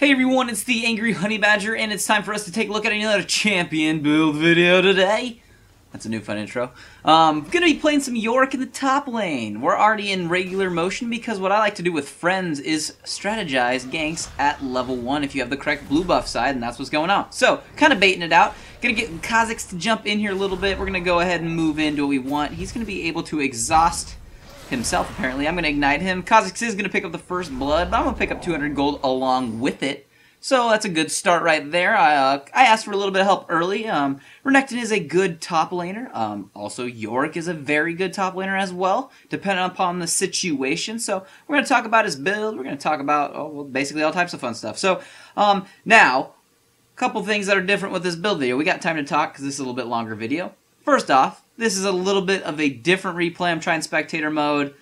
Hey everyone, it's the TheAngryHoneyBadger, and it's time for us to take a look at another champion build video today. That's a new fun intro. Gonna be playing some Yorick in the top lane. We're already in regular motion because what I like to do with friends is strategize ganks at level 1 if you have the correct blue buff side, and that's what's going on. So, kind of baiting it out. Gonna get Kha'Zix to jump in here a little bit. We're gonna go ahead and move into what we want. He's gonna be able to exhaust himself, apparently. I'm going to ignite him. Kha'Zix is going to pick up the first blood, but I'm going to pick up 200 gold along with it. So that's a good start right there. I asked for a little bit of help early. Renekton is a good top laner. Also, Yorick is a very good top laner as well, depending upon the situation. So we're going to talk about his build. We're going to talk about basically all types of fun stuff. So now, a couple things that are different with this build video. We got time to talk because this is a little bit longer video. First off, this is a little bit of a different replay. I'm trying spectator mode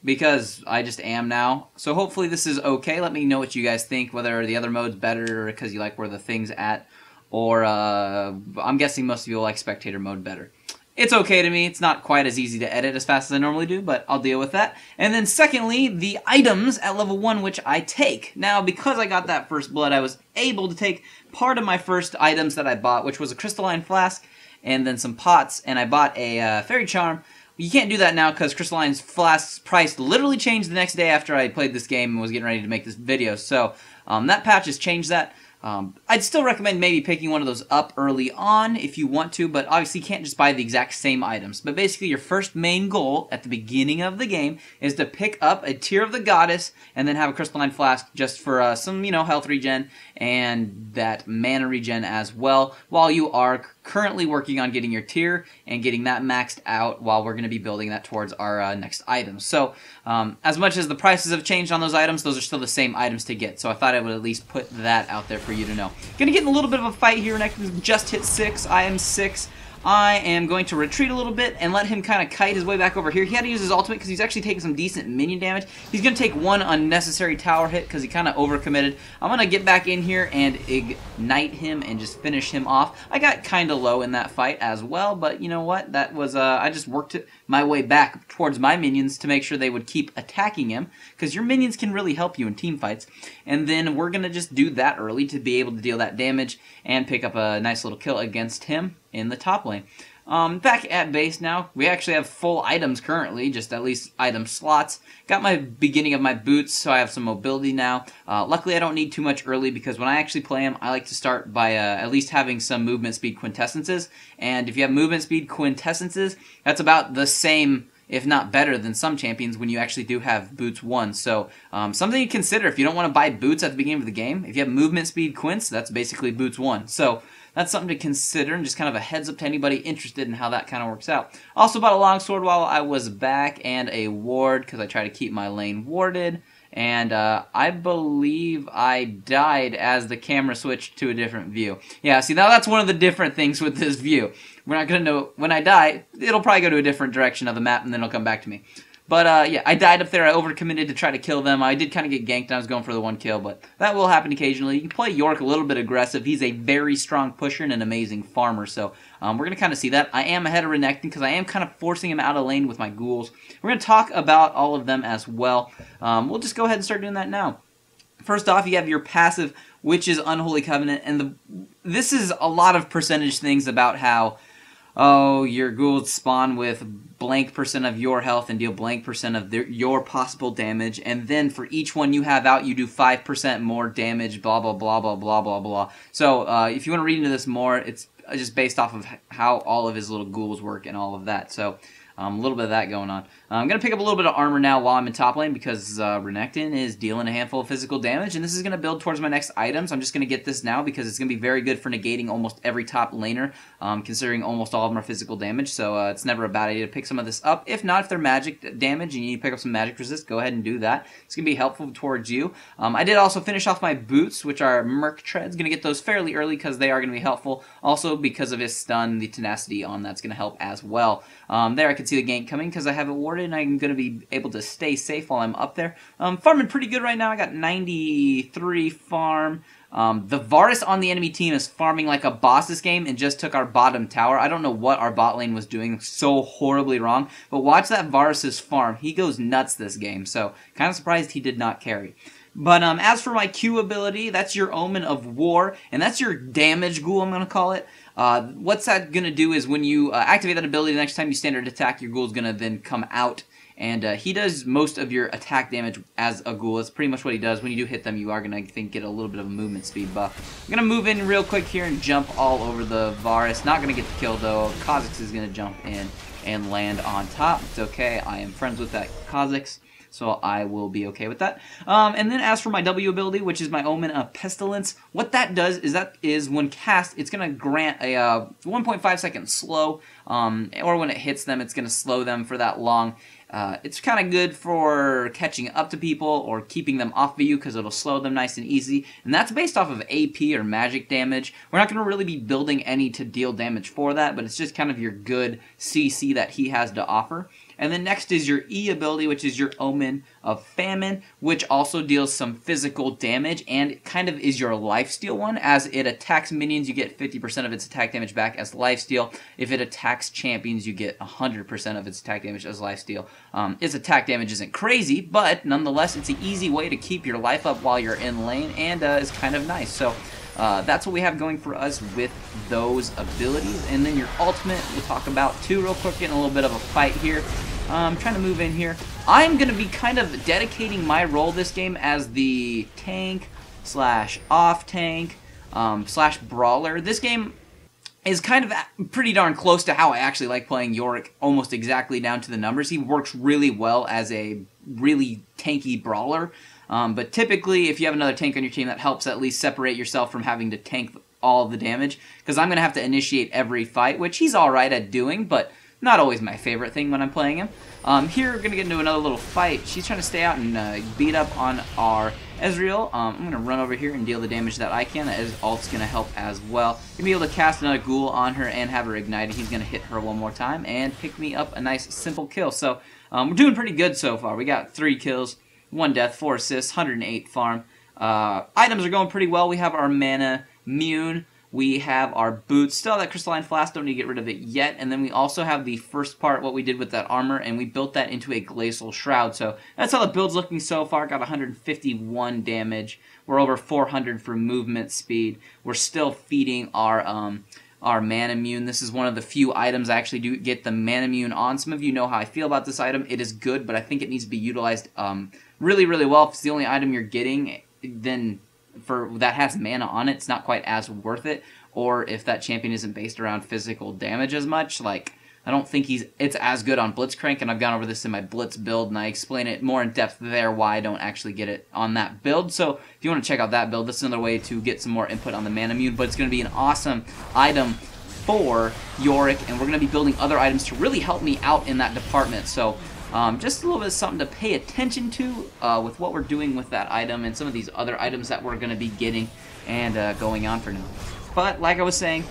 because I just am now. So hopefully this is okay. Let me know what you guys think, whether the other mode's better because you like where the thing's at, or I'm guessing most of you will like spectator mode better. It's okay to me. It's not quite as easy to edit as fast as I normally do, but I'll deal with that. And then secondly, the items at level 1 which I take. Now, because I got that first blood, I was able to take part of my first items that I bought, which was a crystalline flask, and then some pots, and I bought a fairy charm. You can't do that now because crystalline flask's price literally changed the next day after I played this game and was getting ready to make this video. So that patch has changed that. I'd still recommend maybe picking one of those up early on if you want to, but obviously you can't just buy the exact same items. But basically your first main goal at the beginning of the game is to pick up a Tear of the Goddess and then have a crystalline flask just for some, health regen and that mana regen as well, while you are currently working on getting your tier and getting that maxed out while we're going to be building that towards our next items. So as much as the prices have changed on those items, those are still the same items to get. So I thought I would at least put that out there for you to know. Gonna get in a little bit of a fight here. Renekton just hit 6. I am 6. I am going to retreat a little bit and let him kind of kite his way back over here. He had to use his ultimate because he's actually taking some decent minion damage. He's going to take one unnecessary tower hit because he kind of overcommitted. I'm going to get back in here and ignite him and just finish him off. I got kind of low in that fight as well, but you know what? That was I just worked my way back towards my minions to make sure they would keep attacking him because your minions can really help you in team fights. And then we're going to just do that early to be able to deal that damage and pick up a nice little kill against him in the top lane. Back at base now. We actually have full items currently, just at least item slots. Got my beginning of my boots, so I have some mobility now. Luckily, I don't need too much early because when I actually play them, I like to start by at least having some movement speed quintessences. And if you have movement speed quintessences, that's about the same, if not better, than some champions when you actually do have boots 1. So something to consider if you don't want to buy boots at the beginning of the game. If you have movement speed quints, that's basically boots 1. So that's something to consider, and just kind of a heads up to anybody interested in how that kind of works out. Also bought a longsword while I was back and a ward because I try to keep my lane warded. And I believe I died as the camera switched to a different view. Yeah, see, now that's one of the different things with this view. We're not going to know when I die. It'll probably go to a different direction of the map, and then it'll come back to me. But yeah, I died up there. I overcommitted to try to kill them. I did kind of get ganked, and I was going for the 1 kill, but that will happen occasionally. You can play Yorick a little bit aggressive. He's a very strong pusher and an amazing farmer, so we're going to kind of see that. I am ahead of Renekton because I am kind of forcing him out of lane with my ghouls. We're going to talk about all of them as well. We'll just go ahead and start doing that now. First off, you have your passive, which is Unholy Covenant, and this is a lot of percentage things about how, oh, your ghouls spawn with blank % of your health and deal blank % of your possible damage, and then for each one you have out, you do 5% more damage, blah, blah, blah, blah, blah, blah, blah. So if you want to read into this more, it's just based off of how all of his little ghouls work and all of that. So a little bit of that going on. I'm going to pick up a little bit of armor now while I'm in top lane because Renekton is dealing a handful of physical damage, and this is going to build towards my next items. I'm just going to get this now because it's going to be very good for negating almost every top laner, considering almost all of them are physical damage, so it's never a bad idea to pick some of this up. If not, if they're magic damage and you need to pick up some magic resist, go ahead and do that. It's going to be helpful towards you. I did also finish off my boots, which are Merc Treads. Going to get those fairly early because they are going to be helpful. Also, because of his stun, the tenacity on that's going to help as well. There I can see the gank coming because I have it warded, and I'm going to be able to stay safe while I'm up there. Farming pretty good right now. I got 93 farm. The Varus on the enemy team is farming like a boss this game and just took our bottom tower. I don't know what our bot lane was doing so horribly wrong, but watch that Varus's farm. He goes nuts this game, so kind of surprised he did not carry. But as for my Q ability, that's your Omen of War, and that's your damage ghoul, I'm going to call it. What's that going to do is when you activate that ability, the next time you standard attack, your ghoul's going to then come out. And he does most of your attack damage as a ghoul. That's pretty much what he does. When you do hit them, you are going to, I think, get a little bit of a movement speed buff. I'm going to move in real quick here and jump all over the Varus. Not going to get the kill, though. Kha'Zix is going to jump in and land on top. It's okay. I am friends with that Kha'Zix, so I will be okay with that. And then as for my W ability, which is my Omen of Pestilence, what that does is when cast, it's going to grant a 1.5 second slow, or when it hits them, it's going to slow them for that long. It's kind of good for catching up to people or keeping them off of you because it'll slow them nice and easy. And that's based off of AP or magic damage. We're not going to really be building any to deal damage for that, but it's just kind of your good CC that he has to offer. And then next is your E ability, which is your Omen of Famine, which also deals some physical damage and kind of is your lifesteal one. As it attacks minions, you get 50% of its attack damage back as lifesteal. If it attacks champions, you get 100% of its attack damage as lifesteal. Its attack damage isn't crazy, but nonetheless, it's an easy way to keep your life up while you're in lane, and is kind of nice. So that's what we have going for us with those abilities. And then your ultimate, we'll talk about too real quick, getting a little bit of a fight here. I'm trying to move in here. I'm going to be kind of dedicating my role this game as the tank slash off tank slash brawler. This game is kind of pretty darn close to how I actually like playing Yorick, almost exactly down to the numbers. He works really well as a really tanky brawler. But typically, if you have another tank on your team, that helps at least separate yourself from having to tank all of the damage. Because I'm going to have to initiate every fight, which he's alright at doing, but not always my favorite thing when I'm playing him. Here, we're going to get into another little fight. She's trying to stay out and beat up on our Ezreal. I'm going to run over here and deal the damage that I can. That ult's going to help as well. Going to be able to cast another ghoul on her and have her ignited. He's going to hit her one more time and pick me up a nice, simple kill. So, we're doing pretty good so far. We got 3 kills, 1 death, 4 assists, 108 farm. Items are going pretty well. We have our Manamune. We have our boots. Still have that crystalline flask, don't need to get rid of it yet. And then we also have the first part, what we did with that armor, and we built that into a glacial shroud. So that's how the build's looking so far. Got 151 damage. We're over 400 for movement speed. We're still feeding our Manamune. This is one of the few items I actually do get the Manamune on. Some of you know how I feel about this item. It is good, but I think it needs to be utilized really, really well. If it's the only item you're getting, then that has mana on it, it's not quite as worth it. Or if that champion isn't based around physical damage as much, like, I don't think it's as good on Blitzcrank, and I've gone over this in my Blitz build, and I explain it more in depth there why I don't actually get it on that build. So if you want to check out that build, this is another way to get some more input on the Manamune, but it's going to be an awesome item for Yorick, and we're going to be building other items to really help me out in that department. So just a little bit of something to pay attention to with what we're doing with that item and some of these other items that we're going to be getting and going on for now. But like I was saying,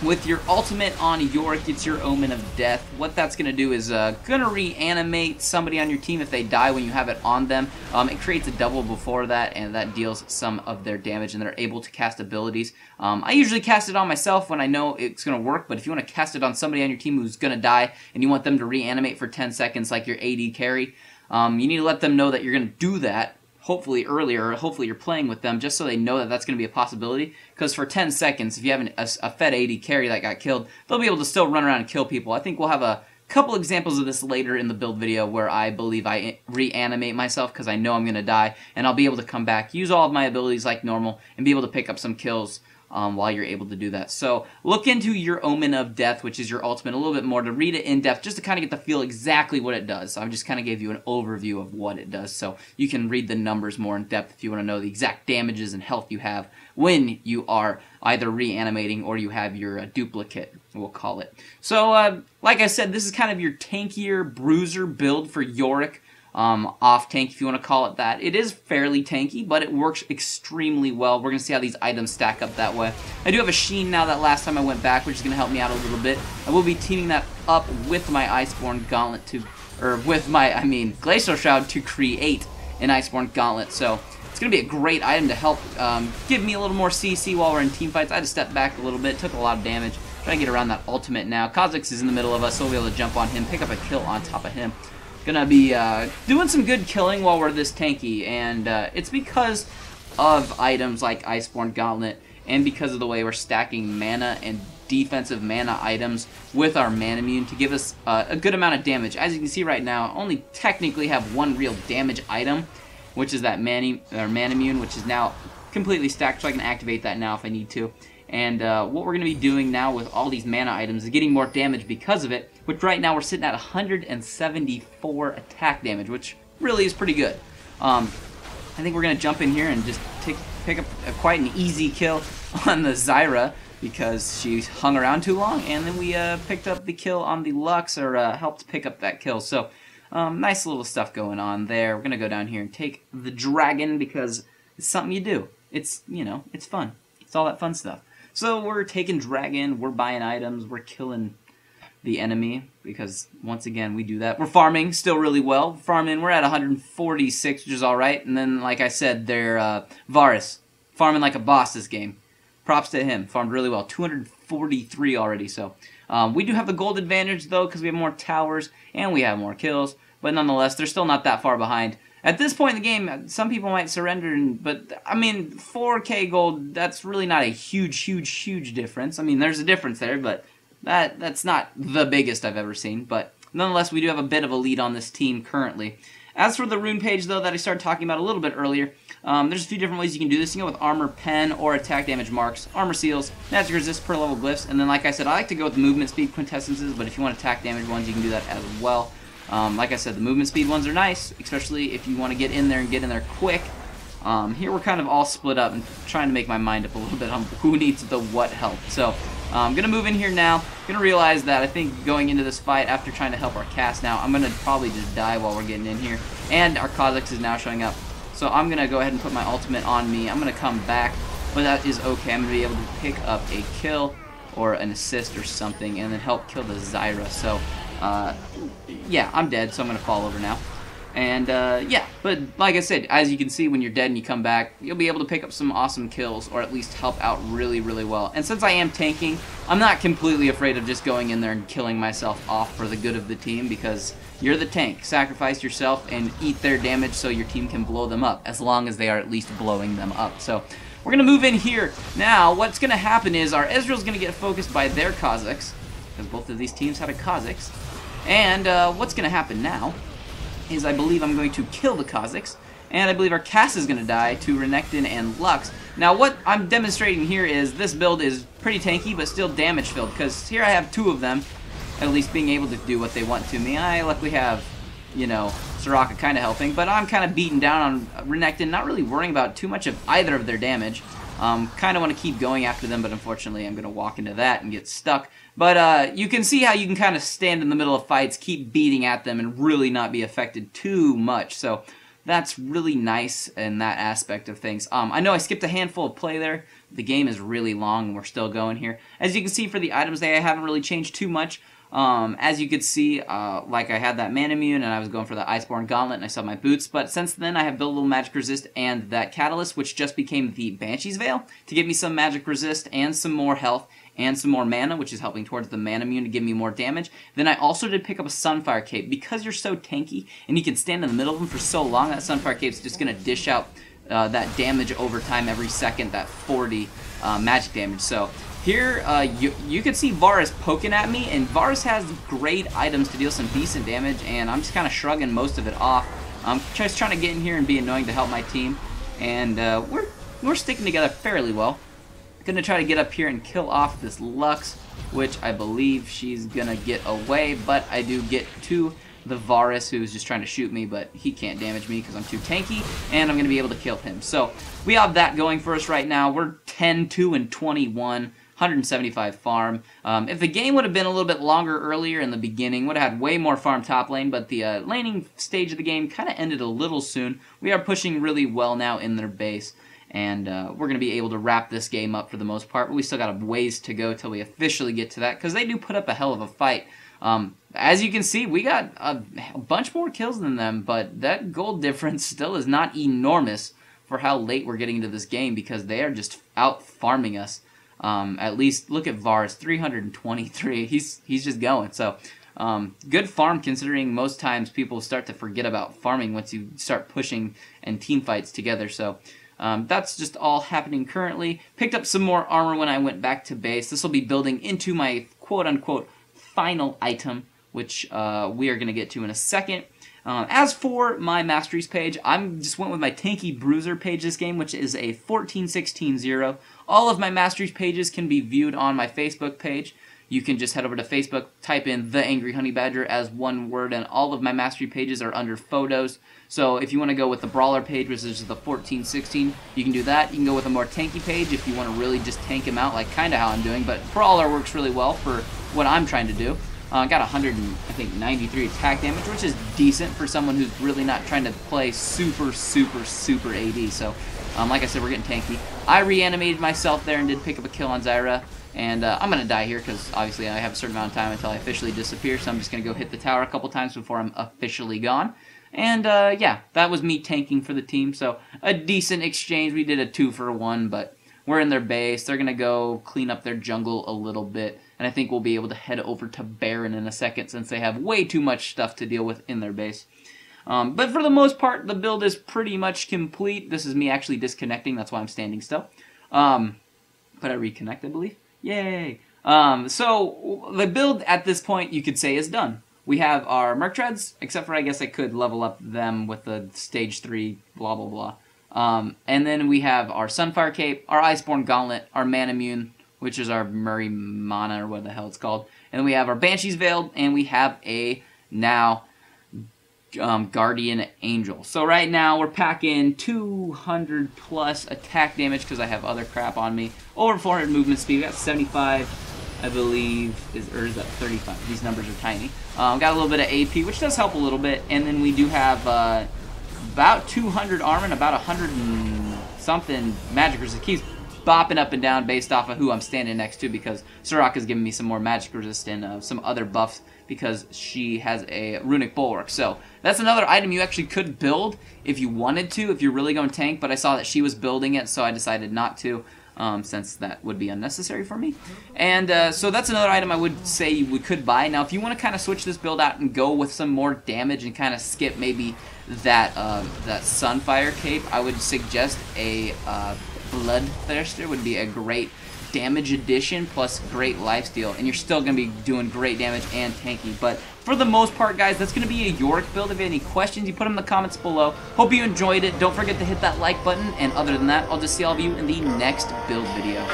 with your ultimate on Yorick, it's your Omen of Death. What that's going to do is going to reanimate somebody on your team if they die when you have it on them. It creates a double before that, and that deals some of their damage, and they're able to cast abilities. I usually cast it on myself when I know it's going to work, but if you want to cast it on somebody on your team who's going to die, and you want them to reanimate for 10 seconds like your AD carry, you need to let them know that you're going to do that. Hopefully earlier, hopefully you're playing with them just so they know that that's going to be a possibility. Because for 10 seconds, if you have a fed AD carry that got killed, they'll be able to still run around and kill people. I think we'll have a couple examples of this later in the build video where I believe I reanimate myself because I know I'm going to die. And I'll be able to come back, use all of my abilities like normal, and be able to pick up some kills while you're able to do that. So look into your Omen of Death, which is your ultimate, a little bit more to read it in depth, just to kind of get the feel exactly what it does. So I just kind of gave you an overview of what it does, so you can read the numbers more in depth if you want to know the exact damages and health you have when you are either reanimating or you have your duplicate, we'll call it. So like I said, this is kind of your tankier bruiser build for Yorick. Off tank, if you want to call it that. It is fairly tanky, but it works extremely well. We're going to see how these items stack up that way. I do have a Sheen now that last time I went back, which is going to help me out a little bit. I will be teaming that up with my Iceborn Gauntlet with my, Glacial Shroud to create an Iceborn Gauntlet. So it's going to be a great item to help give me a little more CC while we're in team fights. I had to step back a little bit, took a lot of damage. Trying to get around that ultimate now. Kha'Zix is in the middle of us, so we'll be able to jump on him, pick up a kill on top of him. Gonna be doing some good killing while we're this tanky, and it's because of items like Iceborn Gauntlet, and because of the way we're stacking mana and defensive mana items with our Manamune to give us a good amount of damage. As you can see right now, I only technically have one real damage item, which is that Manamune, which is now completely stacked, so I can activate that now if I need to. And what we're going to be doing now with all these mana items is getting more damage because of it, which right now we're sitting at 174 attack damage, which really is pretty good. I think we're going to jump in here and just pick up quite an easy kill on the Zyra, because she hung around too long, and then we picked up the kill on the Lux, or helped pick up that kill. So nice little stuff going on there. We're going to go down here and take the dragon, because it's something you do. It's, you know, it's fun. It's all that fun stuff. So we're taking dragon, we're buying items, we're killing the enemy, because once again we do that. We're farming still really well. We're at 146, which is alright. And then, like I said, they're Varus, farming like a boss this game. Props to him, farmed really well. 243 already, so we do have the gold advantage though, because we have more towers and we have more kills, but nonetheless they're still not that far behind. At this point in the game, some people might surrender, but I mean, 4k gold, that's really not a huge difference. I mean, there's a difference there, but that's not the biggest I've ever seen. But nonetheless, we do have a bit of a lead on this team currently. As for the rune page, though, that I started talking about a little bit earlier, there's a few different ways you can do this. You can go with armor pen or attack damage marks, armor seals, magic resist per level glyphs, and then, like I said, I like to go with movement speed quintessences, but if you want attack damage ones, you can do that as well. Like I said, the movement speed ones are nice, especially if you want to get in there and get in there quick. Here we're kind of all split up and trying to make my mind up a little bit on who needs the what help. So I'm going to move in here now. Going to realize that I think going into this fight, after trying to help our cast now, I'm going to probably just die while we're getting in here. And our Kha'Zix is now showing up. So I'm going to go ahead and put my ultimate on me. I'm going to come back, but that is okay. I'm going to be able to pick up a kill or an assist or something and then help kill the Zyra. So yeah, I'm dead, so I'm going to fall over now. And yeah, but like I said, as you can see, when you're dead and you come back, you'll be able to pick up some awesome kills, or at least help out really well. And since I am tanking, I'm not completely afraid of just going in there and killing myself off for the good of the team, because you're the tank. Sacrifice yourself and eat their damage so your team can blow them up, as long as they are at least blowing them up. So we're going to move in here. Now, what's going to happen is our Ezreal's going to get focused by their Kha'Zix, because both of these teams had a Kha'Zix. And what's going to happen now is I believe I'm going to kill the Kha'Zix, and I believe our cast is going to die to Renekton and Lux. Now what I'm demonstrating here is this build is pretty tanky, but still damage filled, because here I have two of them at least being able to do what they want to me. I luckily have, you know, Soraka kind of helping, but I'm kind of beaten down on Renekton, not really worrying about too much of either of their damage. Kind of want to keep going after them, but unfortunately I'm going to walk into that and get stuck. But you can see how you can kind of stand in the middle of fights, keep beating at them, and really not be affected too much. So that's really nice in that aspect of things. I know I skipped a handful of play there. The game is really long, and we're still going here. As you can see, for the items, they haven't really changed too much. As you could see, like I had that Manamune, and I was going for the Iceborn Gauntlet, and I saw my boots, but since then I have built a little magic resist and that catalyst, which just became the Banshee's Veil, to give me some magic resist and some more health and some more mana, which is helping towards the Manamune to give me more damage. Then I also did pick up a Sunfire Cape. Because you're so tanky and you can stand in the middle of them for so long, that Sunfire Cape's just going to dish out that damage over time every second, that 40 magic damage. So here, you can see Varus poking at me, and Varus has great items to deal some decent damage, and I'm just kind of shrugging most of it off. I'm just trying to get in here and be annoying to help my team, and we're sticking together fairly well. Gonna try to get up here and kill off this Lux, which I believe she's gonna get away, but I do get to the Varus, who's just trying to shoot me, but he can't damage me because I'm too tanky, and I'm gonna be able to kill him. So we have that going for us right now. We're 10-2-21, 175 farm. If the game would have been a little bit longer earlier in the beginning, would have had way more farm top lane, but the laning stage of the game kind of ended a little soon. We are pushing really well now in their base, and we're going to be able to wrap this game up for the most part, but we still got a ways to go till we officially get to that, because they do put up a hell of a fight. As you can see, we got a bunch more kills than them, but that gold difference still is not enormous for how late we're getting into this game, because they are just out farming us. At least look at Varus, 323. He's just going. So Good farm considering most times people start to forget about farming once you start pushing and team fights together. So that's just all happening currently. Picked up some more armor when I went back to base. This will be building into my quote-unquote final item, which we are going to get to in a second. As for my masteries page, I just went with my tanky bruiser page this game, which is a 14-16-0. All of my masteries pages can be viewed on my Facebook page. You can just head over to Facebook, type in TheAngryHoneyBadger as one word, and all of my mastery pages are under photos. So if you want to go with the brawler page, which is the 14-16, you can do that. You can go with a more tanky page if you want to really just tank him out, like kind of how I'm doing, but brawler works really well for what I'm trying to do. Got 193 attack damage, which is decent for someone who's really not trying to play super AD. So, like I said, we're getting tanky. I reanimated myself there and did pick up a kill on Zyra. And I'm going to die here because, obviously, I have a certain amount of time until I officially disappear. So I'm just going to go hit the tower a couple times before I'm officially gone. And, yeah, that was me tanking for the team. So, a decent exchange. We did a 2-for-1, but we're in their base. They're going to go clean up their jungle a little bit. And I think we'll be able to head over to Baron in a second since they have way too much stuff to deal with in their base. But for the most part, the build is pretty much complete. This is me actually disconnecting. That's why I'm standing still. But I reconnect, I believe. Yay! So the build at this point, you could say, is done. We have our Merc Treads, except for I guess I could level up them with the Stage 3 blah blah blah. And then we have our Sunfire Cape, our Iceborn Gauntlet, our Manamune, which is our Murray Mana, or what the hell it's called. And then we have our Banshee's Veiled, and we have a now Guardian Angel. So right now we're packing 200 plus attack damage because I have other crap on me. Over 400 movement speed. We got 75, I believe, or is that 35? These numbers are tiny. Got a little bit of AP, which does help a little bit. And then we do have about 200 armor and about 100 and something magic resist. It keeps bopping up and down based off of who I'm standing next to because Soraka's giving me some more magic resist and some other buffs because she has a runic bulwark. So that's another item you actually could build if you wanted to, if you're really going tank, but I saw that she was building it, so I decided not to since that would be unnecessary for me. And so that's another item I would say we could buy. Now if you want to kind of switch this build out and go with some more damage and kind of skip maybe that Sunfire Cape, I would suggest a Bloodthirster would be a great damage addition plus great lifesteal, and you're still going to be doing great damage and tanky. But for the most part, guys, that's going to be a Yorick build. If you have any questions, you put them in the comments below. Hope you enjoyed it. Don't forget to hit that like button, and other than that, I'll just see all of you in the next build video.